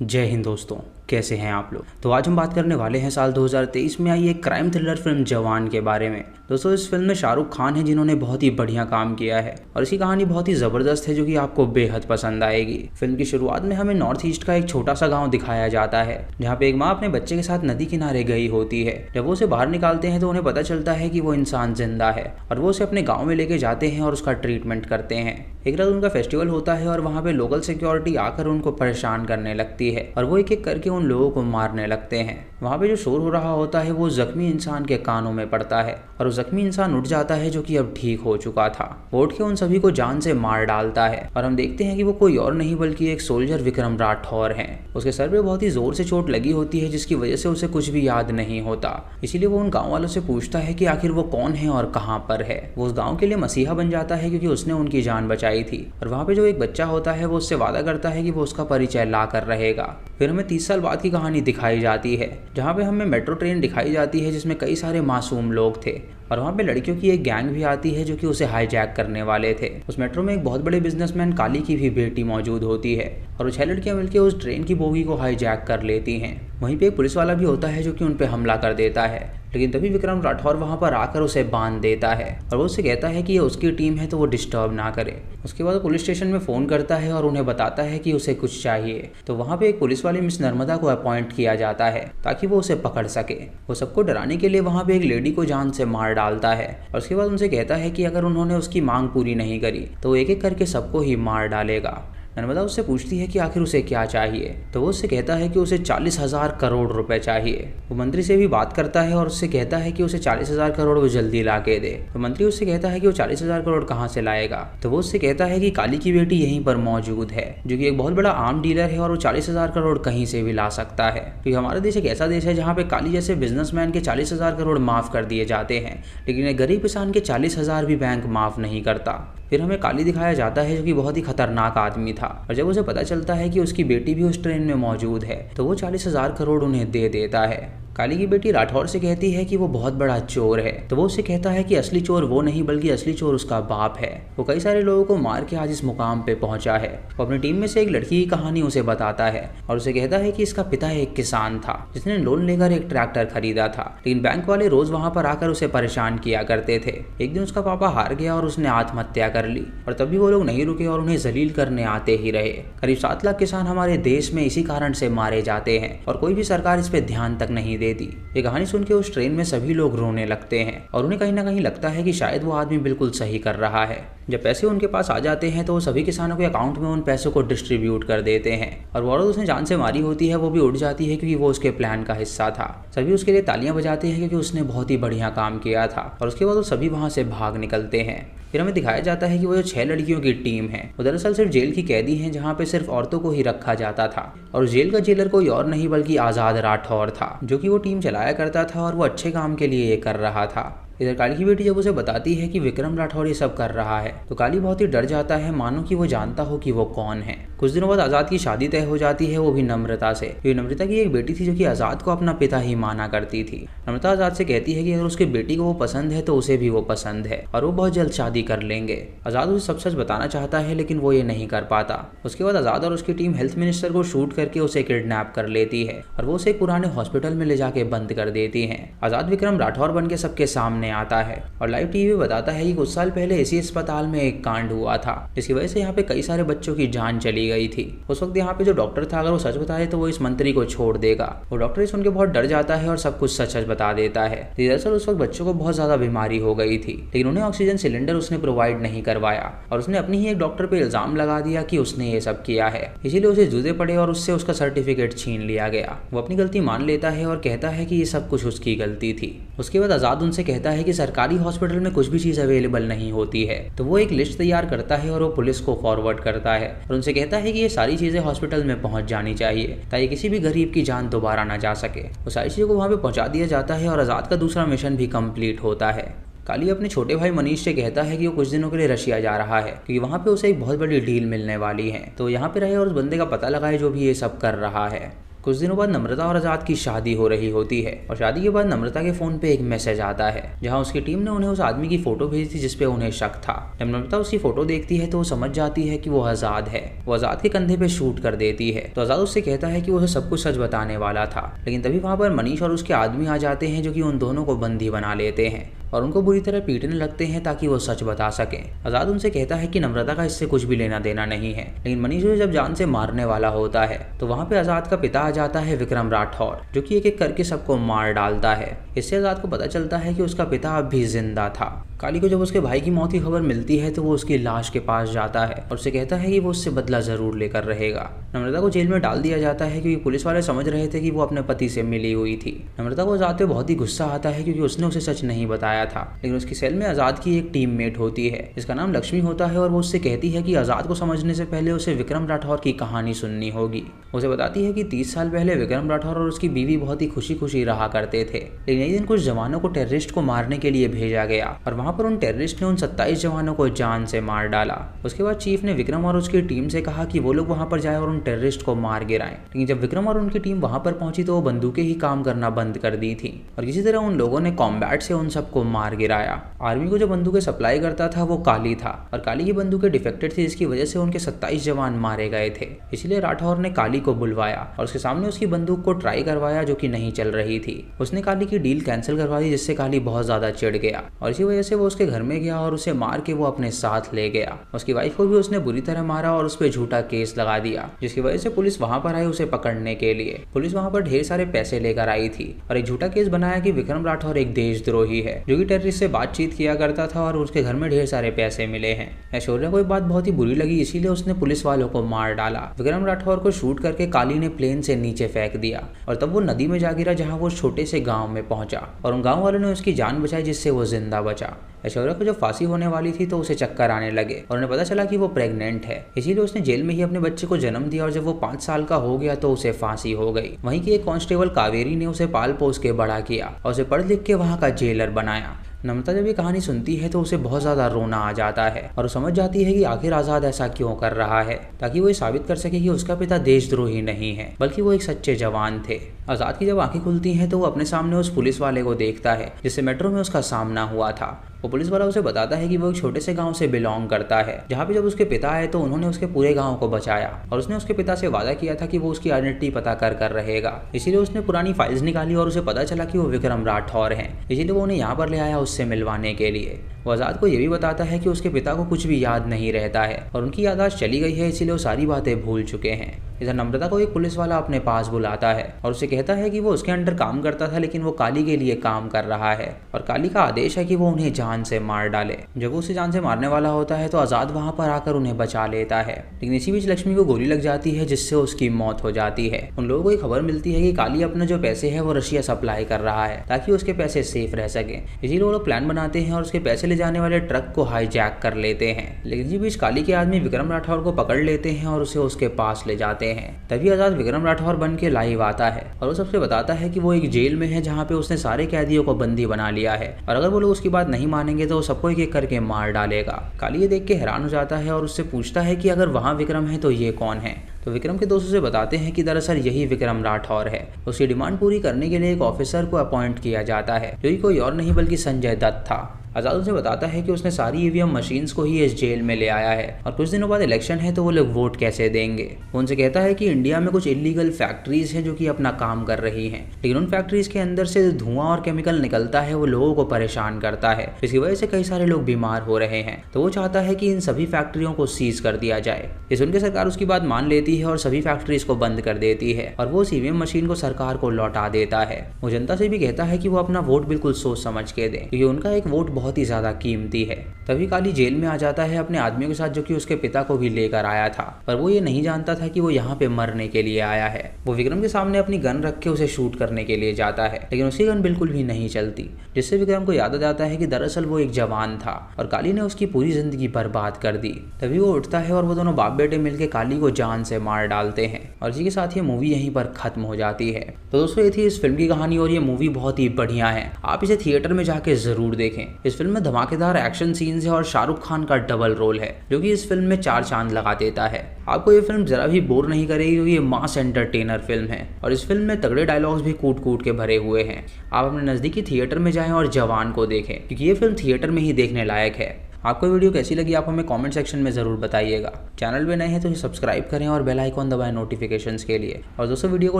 जय हिंद दोस्तों, कैसे हैं आप लोग। तो आज हम बात करने वाले हैं साल 2023 में आई एक क्राइम थ्रिलर फिल्म जवान के बारे में। दोस्तों, इस फिल्म में शाहरुख खान है जिन्होंने बहुत ही बढ़िया काम किया है और इसकी कहानी बहुत ही ज़बरदस्त है जो कि आपको बेहद पसंद आएगी। फिल्म की शुरुआत में हमें नॉर्थ ईस्ट का एक छोटा सा गाँव दिखाया जाता है जहाँ पे एक माँ अपने बच्चे के साथ नदी किनारे गई होती है। जब वो उसे बाहर निकालते हैं तो उन्हें पता चलता है कि वो इंसान जिंदा है और वो उसे अपने गाँव में लेके जाते हैं और उसका ट्रीटमेंट करते हैं। एक रात उनका फेस्टिवल होता है और वहाँ पे लोकल सिक्योरिटी आकर उनको परेशान करने लगती है और वो एक एक करके उन लोगों को मारने लगते हैं। वहाँ पे जो शोर हो रहा होता है वो जख्मी इंसान के कानों में पड़ता है और वो जख्मी इंसान उठ जाता है जो कि अब ठीक हो चुका था। वो उठ के उन सभी को जान से मार डालता है और हम देखते हैं कि वो कोई और नहीं बल्कि एक सोल्जर विक्रम राठौर है। उसके सर पे बहुत ही जोर से चोट लगी होती है जिसकी वजह से उसे कुछ भी याद नहीं होता। इसीलिए वो उन गाँव वालों से पूछता है कि आखिर वो कौन है और कहाँ पर है। वो उस गाँव के लिए मसीहा बन जाता है क्योंकि उसने उनकी जान बचाई थी और वहाँ पे जो एक बच्चा होता है वो उससे वादा करता है कि वो उसका परिचय ला कर रहेगा। फिर हमें 30 साल बाद की कहानी दिखाई जाती है जहाँ पे हमें मेट्रो ट्रेन दिखाई जाती है जिसमें कई सारे मासूम लोग थे और वहाँ पे लड़कियों की एक गैंग भी आती है जो कि उसे हाईजैक करने वाले थे। उस मेट्रो में एक बहुत बड़े बिजनेसमैन काली की भी बेटी मौजूद होती है और वो 6 लड़कियां मिलकर उस ट्रेन की बोगी को हाईजैक कर लेती हैं। वहीं पे एक पुलिस वाला भी होता है जो कि उन पे हमला कर देता है, लेकिन तभी विक्रम राठौर वहाँ पर आकर उसे बांध देता है और वो उससे कहता है कि ये उसकी टीम है तो वो डिस्टर्ब ना करे। उसके बाद वो पुलिस स्टेशन में फ़ोन करता है और उन्हें बताता है कि उसे कुछ चाहिए। तो वहाँ पे एक पुलिस वाली मिस नर्मदा को अपॉइंट किया जाता है ताकि वो उसे पकड़ सके। वो सबको डराने के लिए वहाँ पे एक लेडी को जान से मार डालता है और उसके बाद उनसे कहता है कि अगर उन्होंने उसकी मांग पूरी नहीं करी तो वो एक एक करके सबको ही मार डालेगा। नर्मदा उससे पूछती है कि आखिर उसे क्या चाहिए, तो वो उससे कहता है कि उसे 40,000 करोड़ रुपए चाहिए। वो मंत्री से भी बात करता है और उससे कहता है कि उसे 40,000 करोड़ वो जल्दी ला के दे। तो मंत्री उससे कहता है कि वो 40,000 करोड़ कहाँ से लाएगा, तो वो उससे कहता है कि काली की बेटी यहीं पर मौजूद है जो कि एक बहुत बड़ा आर्म डीलर है और वो 40,000 करोड़ कहीं से भी ला सकता है। क्योंकि हमारा देश एक ऐसा देश है जहाँ पे काली जैसे बिजनेसमैन के 40,000 करोड़ माफ कर दिए जाते हैं, लेकिन एक गरीब किसान के 40,000 भी बैंक माफ नहीं करता। फिर हमें काली दिखाया जाता है जो कि बहुत ही खतरनाक आदमी था और जब उसे पता चलता है कि उसकी बेटी भी उस ट्रेन में मौजूद है तो वो 40,000 करोड़ उन्हें दे देता है। काली की बेटी राठौर से कहती है कि वो बहुत बड़ा चोर है, तो वो उससे कहता है कि असली चोर वो नहीं बल्कि असली चोर उसका बाप है। वो कई सारे लोगों को मार के आज इस मुकाम पे पहुंचा है। वो अपनी टीम में से एक लड़की की कहानी उसे बताता है और उसे कहता है कि इसका पिता एक किसान था जिसने लोन लेकर एक ट्रैक्टर खरीदा था, लेकिन बैंक वाले रोज वहां पर आकर उसे परेशान किया करते थे। एक दिन उसका पापा हार गया और उसने आत्महत्या कर ली और तभी वो लोग नहीं रुके और उन्हें जलील करने आते ही रहे। करीब 7 लाख किसान हमारे देश में इसी कारण से मारे जाते हैं और कोई भी सरकार इस पे ध्यान तक नहीं देती। ये कहानी सुन के उस ट्रेन में सभी लोग रोने लगते हैं और उन्हें कहीं ना कहीं लगता है कि शायद वो आदमी बिल्कुल सही कर रहा है। जब पैसे उनके पास आ जाते हैं तो वो सभी किसानों के अकाउंट में उन पैसों को डिस्ट्रीब्यूट कर देते हैं और वो औरत उसने जान से मारी होती है वो भी उठ जाती है क्योंकि वो उसके प्लान का हिस्सा था। सभी उसके लिए तालियां बजाते हैं क्योंकि उसने बहुत ही बढ़िया काम किया था और उसके बाद वो सभी वहां से भाग निकलते हैं। फिर हमें दिखाया जाता है कि वो जो 6 लड़कियों की टीम है वो दरअसल सिर्फ जेल की कैदी हैं जहाँ पे सिर्फ औरतों को ही रखा जाता था और जेल का जेलर कोई और नहीं बल्कि आज़ाद राठौर था जो कि वो टीम चलाया करता था और वो अच्छे काम के लिए ये कर रहा था। इधर काली की बेटी जब उसे बताती है कि विक्रम राठौर ये सब कर रहा है तो काली बहुत ही डर जाता है, मानो कि वो जानता हो कि वो कौन है। कुछ दिनों बाद आज़ाद की शादी तय हो जाती है, वो भी नम्रता से। ये नम्रता की एक बेटी थी जो कि आज़ाद को अपना पिता ही माना करती थी। नम्रता आज़ाद से कहती है कि अगर उसकी बेटी को वो पसंद है तो उसे भी वो पसंद है और वो बहुत जल्द शादी कर लेंगे। आज़ाद उसे सब सच बताना चाहता है लेकिन वो ये नहीं कर पाता। उसके बाद आज़ाद और उसकी टीम हेल्थ मिनिस्टर को शूट करके उसे किडनैप कर लेती है और वो उसे एक पुराने हॉस्पिटल में ले जाके बंद कर देती है। आज़ाद विक्रम राठौर बन के सबके सामने आता है और लाइव टीवी बताता है कि कुछ साल पहले इसी अस्पताल में एक कांड हुआ था जिसकी वजह से यहाँ पे कई सारे बच्चों की जान चली गई थी। उस वक्त यहाँ पे जो डॉक्टर था अगर वो सच बताए तो वो इस मंत्री को छोड़ देगा। वो डॉक्टर सुन के बहुत डर जाता है और सब कुछ सच सच बता देता है। दरअसल उस वक्त बच्चों को बहुत ज्यादा बीमारी हो गई थी लेकिन उन्हें ऑक्सीजन सिलेंडर उसने प्रोवाइड नहीं करवाया और उसने अपनी ही एक डॉक्टर पे इल्जाम लगा दिया कि उसने ये सब किया है, इसीलिए उसे जूते पड़े और उससे उसका सर्टिफिकेट छीन लिया गया। वो अपनी गलती मान लेता है और कहता है कि ये सब कुछ उसकी गलती थी। उसके बाद आज़ाद उनसे कहता है कि सरकारी हॉस्पिटल में कुछ भी चीज़ अवेलेबल नहीं होती है, तो वो एक लिस्ट तैयार करता है और वो पुलिस को फॉरवर्ड करता है और उनसे कहता है कि ये सारी चीज़ें हॉस्पिटल में पहुंच जानी चाहिए ताकि किसी भी गरीब की जान दोबारा ना जा सके। वो सारी चीज़ों को वहाँ पे पहुँचा दिया जाता है और आज़ाद का दूसरा मिशन भी कंप्लीट होता है। काली अपने छोटे भाई मनीष से कहता है कि वो कुछ दिनों के लिए रशिया जा रहा है क्योंकि वहाँ पे उसे एक बहुत बड़ी डील मिलने वाली है, तो यहाँ पे रहे और उस बंदे का पता लगाए जो भी ये सब कर रहा है। कुछ दिनों बाद नम्रता और आजाद की शादी हो रही होती है और शादी के बाद नम्रता के फोन पे एक मैसेज आता है जहां उसकी टीम ने उन्हें उस आदमी की फोटो भेजी थी जिसपे उन्हें शक था। जब नम्रता उसकी फोटो देखती है तो वो समझ जाती है कि वो आजाद है। वो आजाद के कंधे पे शूट कर देती है तो आजाद उससे कहता है कि वो सब कुछ सच बताने वाला था, लेकिन तभी वहां पर मनीष और उसके आदमी आ जाते हैं जो कि उन दोनों को बंदी बना लेते हैं और उनको बुरी तरह पीटने लगते हैं ताकि वो सच बता सकें। आजाद उनसे कहता है कि नम्रता का इससे कुछ भी लेना देना नहीं है, लेकिन मनीष उसे जब जान से मारने वाला होता है तो वहाँ पे आजाद का पिता आ जाता है विक्रम राठौर, जो कि एक एक करके सबको मार डालता है। इससे आजाद को पता चलता है कि उसका पिता अब भी जिंदा था। काली को जब उसके भाई की मौत की खबर मिलती है तो वो उसकी लाश के पास जाता है और उसे कहता है कि वो उससे बदला जरूर लेकर रहेगा। नम्रता को जेल में डाल दिया जाता है क्योंकि पुलिस वाले समझ रहे थे कि वो अपने पति से मिली हुई थी। नम्रता को आजाद पे बहुत ही गुस्सा आता है क्योंकि उसने उसे सच नहीं बताया था, लेकिन उसकी सेल में आजाद की एक टीममेट होती है जिसका नाम लक्ष्मी होता है और वो उससे कहती है कि आजाद को समझने से पहले उसे विक्रम राठौर की कहानी सुननी होगी। उसे बताती है कि 30 साल पहले विक्रम राठौर और उसकी बीवी बहुत ही खुशी खुशी रहा करते थे, लेकिन एक दिन कुछ जवानों को टेररिस्ट को मारने के लिए भेजा गया और वहाँ पर उन टेररिस्ट ने उन 27 जवानों को जान से मार डाला। उसके बाद चीफ ने विक्रम और उसकी टीम से कहा कि वो लोग वहाँ पर जाए और उन टेररिस्ट को मार गिराएं, लेकिन जब विक्रम और उनकी टीम वहाँ पर पहुंची तो वो बंदूकें ही काम करना बंद कर दी थी और किसी तरह उन लोगों ने कॉम्बैट से उन सबको मार गिराया। आर्मी को जो बंदूकें सप्लाई करता था वो काली था और काली की बंदूकें डिफेक्टेड थी, जिसकी वजह से उनके 27 जवान मारे गए थे। इसलिए राठौर ने काली को बुलवाया और उसके सामने उसकी बंदूक को ट्राई करवाया जो कि नहीं चल रही थी। उसने काली की डील कैंसिल करवा दी जिससे काली बहुत ज्यादा चिढ़ गया और इसी वजह से वो उसके घर में गया और उसे मार के वो अपने साथ ले गया। उसकी वाइफ को भी उसने बुरी तरह मारा और उस पर झूठा केस लगा दिया, जिसकी वजह से पुलिस वहां पर आई उसे पकड़ने के लिए। पुलिस वहां पर ढेर सारे पैसे लेकर आई थी और एक झूठा केस बनाया कि विक्रम राठौर एक देशद्रोही है जो कि टेररिस्ट से बातचीत किया करता था और उसके घर में ढेर सारे पैसे मिले हैं। ऐश्वर्या को एक बात बहुत ही बुरी लगी, इसीलिए उसने पुलिस वालों को मार डाला। विक्रम राठौर को शूट करके काली ने प्लेन से नीचे फेंक दिया और तब वो नदी में जा गिरा जहाँ वो छोटे से गाँव में पहुंचा और उन गाँव वालों ने उसकी जान बचाई जिससे वो जिंदा बचा। ऐश्वर्या को जब फांसी होने वाली थी तो उसे चक्कर आने लगे और उन्हें पता चला कि वो प्रेग्नेंट है, इसीलिए उसने जेल में ही अपने बच्चे को जन्म दिया और जब वो 5 साल का हो गया तो उसे फांसी हो गई। वहीं की एक कांस्टेबल कावेरी ने उसे पाल पोस के बड़ा किया और उसे पढ़ लिख के वहाँ का जेलर बनाया। नम्रता जब ये कहानी सुनती है तो उसे बहुत ज़्यादा रोना आ जाता है और वो समझ जाती है कि आखिर आज़ाद ऐसा क्यों कर रहा है, ताकि वो ये साबित कर सके कि उसका पिता देशद्रोही नहीं है बल्कि वो एक सच्चे जवान थे। आज़ाद की जब आंखें खुलती हैं तो वो अपने सामने उस पुलिस वाले को देखता है जिससे मेट्रो में उसका सामना हुआ था। वो पुलिस वाला उसे बताता है कि वो एक छोटे से गांव से बिलोंग करता है जहाँ पे जब उसके पिता आए तो उन्होंने उसके पूरे गांव को बचाया और उसने उसके पिता से वादा किया था कि वो उसकी आइडेंटिटी पता कर रहेगा। इसीलिए उसने पुरानी फाइल्स निकाली और उसे पता चला कि वो विक्रम राठौर हैं, इसीलिए वो उन्हें यहाँ पर ले आया उससे मिलवाने के लिए। वो आज़ाद को ये भी बताता है कि उसके पिता को कुछ भी याद नहीं रहता है और उनकी याददाश्त चली गई है, इसीलिए वो सारी बातें भूल चुके हैं। इधर नम्रता को एक पुलिस वाला अपने पास बुलाता है और उसे कहता है कि वो उसके अंडर काम करता था लेकिन वो काली के लिए काम कर रहा है और काली का आदेश है कि वो उन्हें जान से मार डाले। जब वो उसे जान से मारने वाला होता है तो आज़ाद वहाँ पर आकर उन्हें बचा लेता है, लेकिन इसी बीच लक्ष्मी को गोली लग जाती है जिससे उसकी मौत हो जाती है। उन लोगों को एक खबर मिलती है कि काली अपने जो पैसे है वो रशिया सप्लाई कर रहा है ताकि उसके पैसे सेफ रह सके, इसीलिए वो लोग प्लान बनाते हैं और उसके पैसे ले जाने वाले ट्रक को हाईजैक कर लेते हैं। लेकिन इसी बीच काली के आदमी विक्रम राठौर को पकड़ लेते हैं और उसे उसके पास ले जाते हैं। तभी आज़ाद विक्रम राठौर बन के लाइव आता है और वो सबसे बताता है कि वो एक जेल में है जहाँ पे उसने सारे कैदियों को बंदी बना लिया है और अगर वो लोग उसकी बात नहीं मानेंगे तो वो सबको एक एक करके मार डालेगा। काली ये देख के हैरान हो जाता है और उससे पूछता है कि अगर वहाँ विक्रम है तो ये कौन है। तो विक्रम के दोस्त उसे बताते हैं कि दरअसल यही विक्रम राठौर है। उसकी डिमांड पूरी करने के लिए एक ऑफिसर को अपॉइंट किया जाता है जो कि कोई और नहीं बल्कि संजय दत्त था। आज़ाद उसे बताता है कि उसने सारी ईवीएम मशीन्स को ही इस जेल में ले आया है और कुछ दिनों बाद इलेक्शन है तो वो लोग वोट कैसे देंगे। वो उनसे कहता है कि इंडिया में कुछ इलीगल फैक्ट्रीज हैं जो कि अपना काम कर रही हैं, लेकिन उन फैक्ट्रीज के अंदर से धुआं और केमिकल निकलता है वो लोगों को परेशान करता है, जिसकी वजह से कई सारे लोग बीमार हो रहे हैं। तो वो चाहता है कि इन सभी फैक्ट्रियों को सीज कर दिया जाए। ये सुनकर सरकार उसकी बात मान लेती है और सभी फैक्ट्रीज को बंद कर देती है और वो ईवीएम मशीन को सरकार को लौटा देता है। वो जनता से भी कहता है कि वो अपना वोट बिल्कुल सोच समझ के दें क्योंकि उनका एक वोट बहुत ही ज्यादा है। तभी काली जेल में आ जाता है अपने आदमियों के साथ जो कि उसके पिता को भी लेकर आया था, पर वो ये नहीं जानता था कि वो यहाँ पे मरने के लिए आया है। वो विक्रम के सामने अपनी गन रख के उसे शूट करने के लिए जाता है, लेकिन उसकी गन बिल्कुल भी नहीं चलती, जिससे विक्रम को याद आ जाता है कि दरअसल वो एक जवान था और काली ने उसकी पूरी जिंदगी बर्बाद कर दी। तभी वो उठता है और वो दोनों बाप बेटे मिलकर काली को जान से मार डालते हैं और इसी के साथ ये मूवी यहीं पर खत्म हो जाती है। तो दोस्तों ये थी इस फिल्म की कहानी और ये मूवी बहुत ही बढ़िया है, आप इसे थिएटर में जाके जरूर देखें। इस फिल्म में धमाकेदार एक्शन सीन्स है और शाहरुख खान का डबल रोल है जो कि इस फिल्म में 4 चांद लगा देता है। आपको ये फिल्म जरा भी बोर नहीं करेगी क्योंकि ये मास एंटरटेनर फिल्म है और इस फिल्म में तगड़े डायलॉग्स भी कूट कूट के भरे हुए हैं। आप अपने नज़दीकी थिएटर में जाएं और जवान को देखें क्योंकि ये फिल्म थिएटर में ही देखने लायक है। आपको वीडियो कैसी लगी आप हमें कमेंट सेक्शन में ज़रूर बताइएगा। चैनल पे नए हैं तो सब्सक्राइब करें और बेल आइकॉन दबाएं नोटिफिकेशंस के लिए। और दोस्तों वीडियो को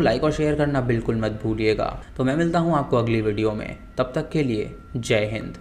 लाइक और शेयर करना बिल्कुल मत भूलिएगा। तो मैं मिलता हूँ आपको अगली वीडियो में, तब तक के लिए जय हिंद।